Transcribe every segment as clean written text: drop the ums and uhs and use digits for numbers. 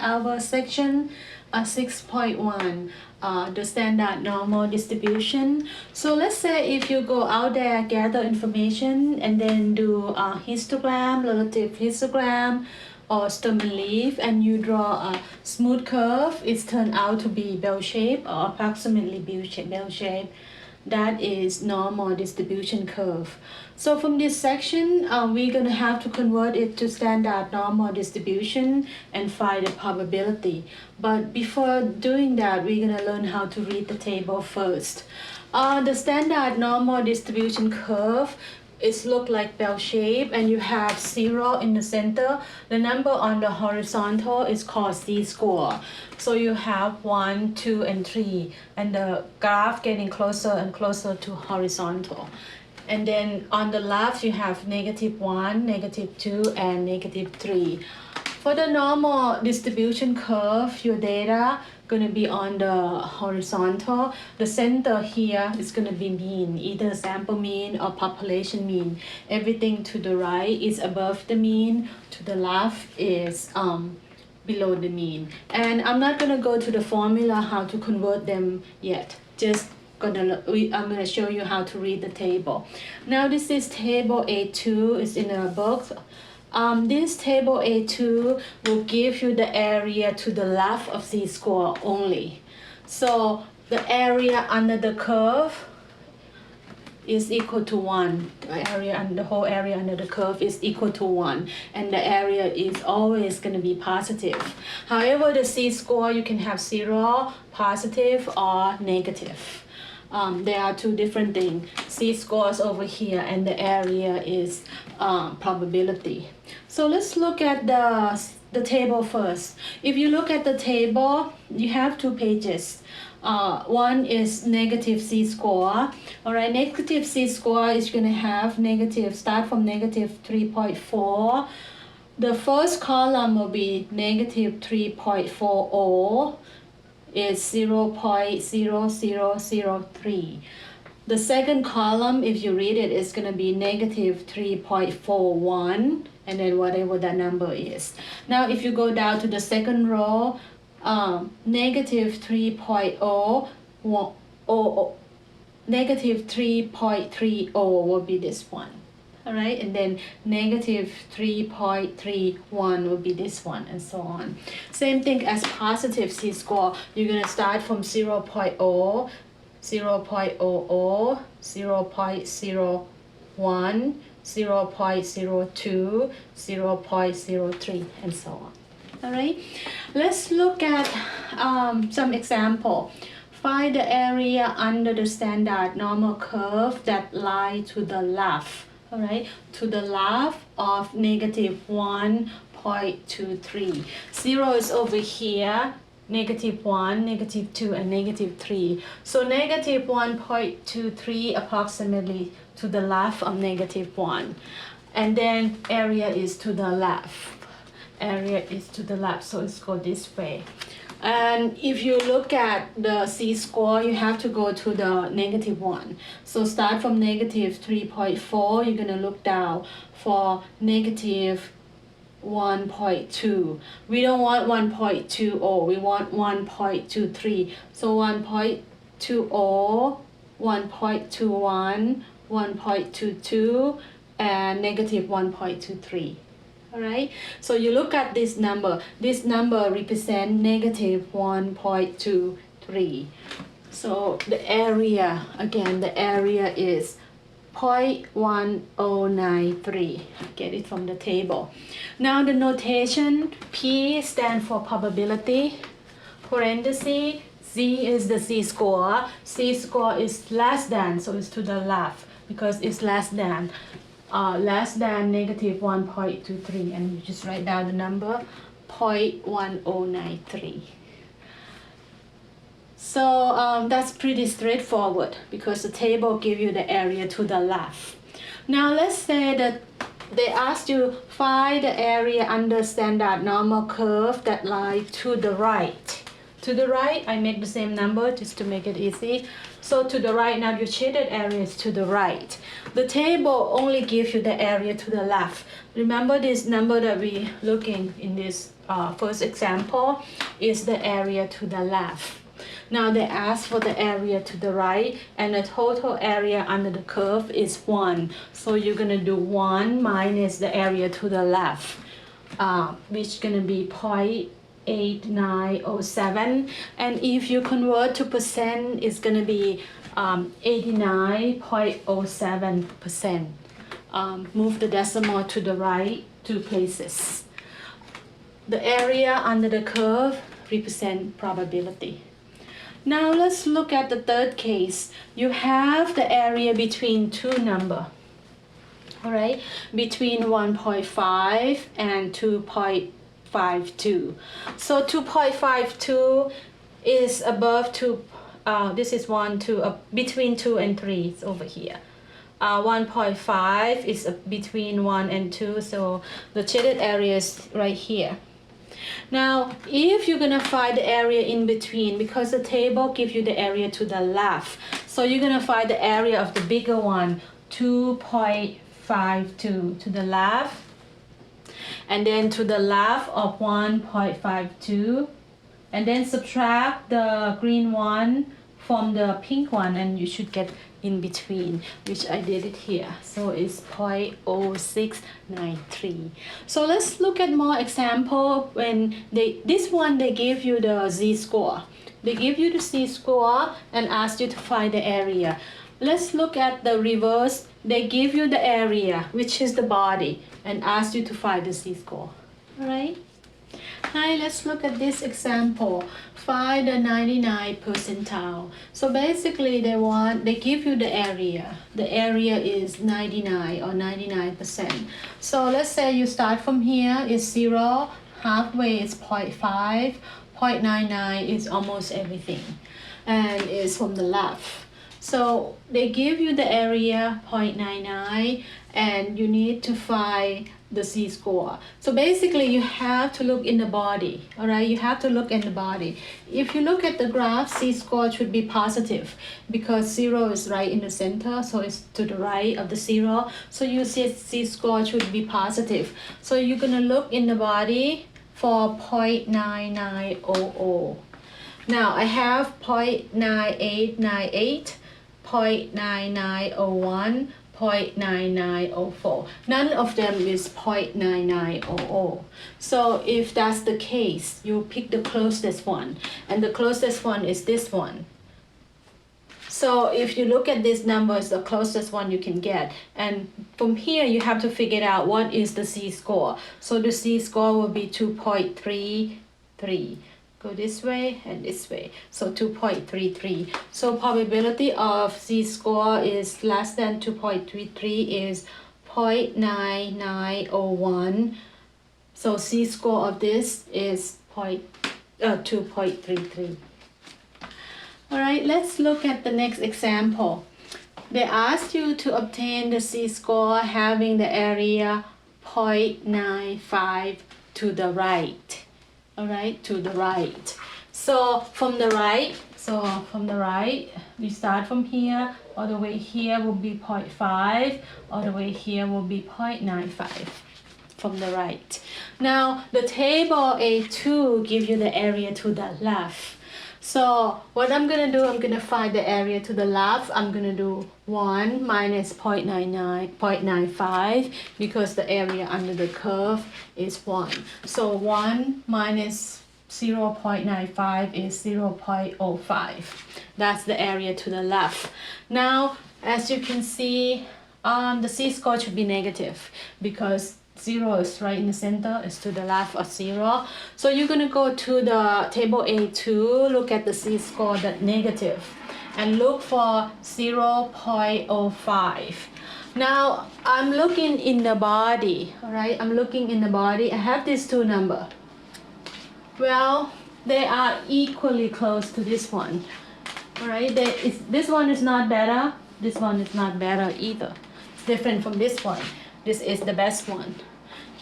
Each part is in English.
our section 6.1, the standard normal distribution. So let's say if you go out there, gather information, and then do a histogram, relative histogram, or Sturm-Lierre, and you draw a smooth curve, it's turned out to be bell shape or approximately bell shape. That is normal distribution curve. So from this section, we're going to have to convert it to standard normal distribution and find the probability. But before doing that, we're going to learn how to read the table first. The standard normal distribution curve is look like bell shape, and you have 0 in the center. The number on the horizontal is called z-score. So you have 1, 2, and 3, and the graph getting closer and closer to horizontal. And then on the left you have -1, -2, and -3. For the normal distribution curve, your data going to be on the horizontal. The center here is going to be mean, either sample mean or population mean. Everything to the right is above the mean, to the left is below the mean. And I'm not going to go to the formula how to convert them yet. I'm gonna show you how to read the table. Now this is table A2, it's in a book. This table A2 will give you the area to the left of z-score only. So the area under the curve is equal to 1. The whole area under the curve is equal to 1, and the area is always going to be positive. However, the z-score, you can have 0, positive, or negative. There are two different things. Z-scores over here, and the area is probability. So let's look at the table first. If you look at the table, you have 2 pages. One is negative z-score. All right, negative z-score is going to have start from negative 3.4. The first column will be negative 3.40. Is 0.0003. The second column, if you read it, is going to be negative 3.41, and then whatever that number is. Now, if you go down to the second row, negative 3.30 will be this one. All right, and then negative 3.31 will be this one, and so on. Same thing as positive z-score. You're going to start from 0.0, 0.00, 0.01, 0.02, 0.03, and so on. All right, let's look at some example. Find the area under the standard normal curve that lie to the left. All right, to the left of negative 1.23. 0 is over here, negative 1, negative 2, and negative 3. So negative 1.23 approximately to the left of negative 1. And then area is to the left. Area is to the left, so it's go this way. And if you look at the z-score, you have to go to the negative 1. So start from negative 3.4, you're going to look down for negative 1.2. We don't want 1.20, we want 1.23. So 1.20, 1.21, 1.22, and negative 1.23. All right, so you look at this number. This number represents negative 1.23. So the area, again, the area is 0.1093. Get it from the table. Now the notation, P stands for probability. Parenthesis, Z is the z-score. Z-score is less than, so it's to the left because it's less than negative 1.23, and you just write down the number 0.1093. So that's pretty straightforward because the table gives you the area to the left. Now let's say that they asked you find the area under standard normal curve that lie to the right. To the right, I make the same number just to make it easy. So to the right, now your shaded area is to the right. The table only gives you the area to the left. Remember this number that we looking in this first example is the area to the left. Now they ask for the area to the right, and the total area under the curve is 1. So you're gonna do 1 minus the area to the left, which is gonna be 0.8907. And if you convert to percent, it's gonna be 89.07%. Move the decimal to the right 2 places. The area under the curve represents probability. Now let's look at the third case. You have the area between two numbers. All right, between 1.5 and 2.52. So 2.52 is above 2. This is 1, 2, between 2 and 3. It's over here. 1.5 is between 1 and 2. So the shaded area is right here. Now, if you're gonna find the area in between, because the table gives you the area to the left, so you're gonna find the area of the bigger one, 2.52 to the left, and then to the left of 1.52, and then subtract the green one from the pink one, and you should get in between, which I did it here. So it's 0.0693. So let's look at more example. When this one they give you the z-score. They give you the z-score and ask you to find the area. Let's look at the reverse. They give you the area, which is the body, and ask you to find the z-score. All right? Hi, let's look at this example. Find the 99 percentile. So basically they give you the area. The area is 99 or 99%. So let's say you start from here is 0, halfway is 0.5, 0.99 is almost everything, and it's from the left. So they give you the area 0.99, and you need to find the z-score. So basically you have to look in the body. All right, you have to look in the body. If you look at the graph, z-score should be positive because 0 is right in the center, so it's to the right of the 0. So you see z-score should be positive. So you're gonna look in the body for 0.9900. Now I have 0.9898, 0.9901, 0.9904. None of them is 0.9900. So if that's the case, you pick the closest one, and the closest one is this one. So if you look at these numbers, the closest one you can get, and from here you have to figure out what is the z-score. So the z-score will be 2.33. Go this way and this way, so 2.33. So probability of z-score is less than 2.33 is 0.9901. So z-score of this is 2.33. All right, let's look at the next example. They asked you to obtain the z-score having the area 0.95 to the right. All right, to the right. So from the right, we start from here, all the way here will be 0.5, all the way here will be 0.95 from the right. Now the table A2 gives you the area to the left. So what I'm gonna do, I'm gonna find the area to the left. I'm gonna do 1 minus 0.95 because the area under the curve is 1. So 1 minus 0.95 is 0.05. That's the area to the left. Now, as you can see, the z-score should be negative because 0 is right in the center, is to the left of 0. So you're gonna go to the table A2, look at the z-score that's negative, and look for 0.05. Now I'm looking in the body, all right? I'm looking in the body. I have these two numbers. Well, they are equally close to this one, all right? This one is not better. This one is not better either. It's different from this one. This is the best one.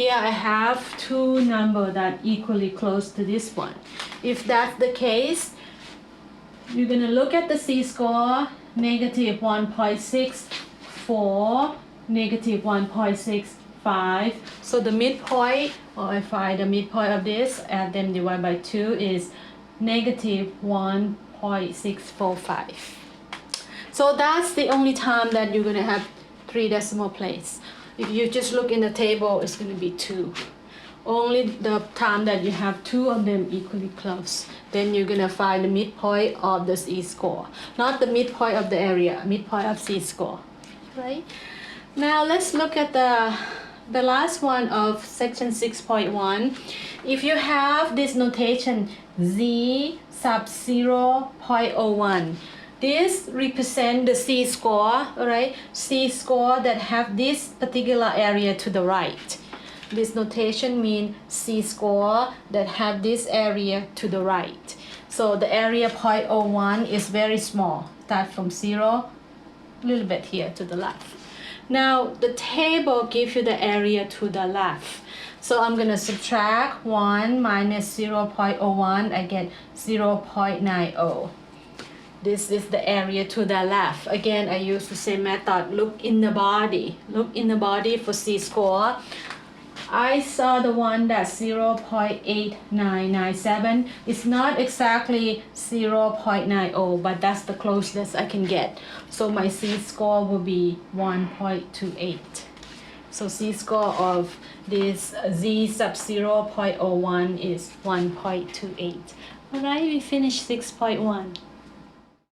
here I have two numbers that equally close to this one. If that's the case, you're going to look at the z-score, negative 1.64, negative 1.65. So the midpoint, or I find the midpoint of this, add them divided by 2 is negative 1.645. So that's the only time that you're going to have 3 decimal places. If you just look in the table, it's going to be 2. Only the time that you have 2 of them equally close, then you're going to find the midpoint of the z-score. Not the midpoint of the area, midpoint of z-score. Right? Now let's look at the last one of section 6.1. If you have this notation z sub 0.01, this represents the z-score, right? Z-score that have this particular area to the right. This notation means z-score that have this area to the right. So the area 0.01 is very small. Start from 0, a little bit here to the left. Now the table gives you the area to the left. So I'm going to subtract 1 minus 0.01. I get 0.90. This is the area to the left. Again, I use the same method. Look in the body. Look in the body for z-score. I saw the one that's 0.8997. It's not exactly 0.90, but that's the closest I can get. So my z-score will be 1.28. So z-score of this z sub 0.01 is 1.28. Alright, we finished 6.1.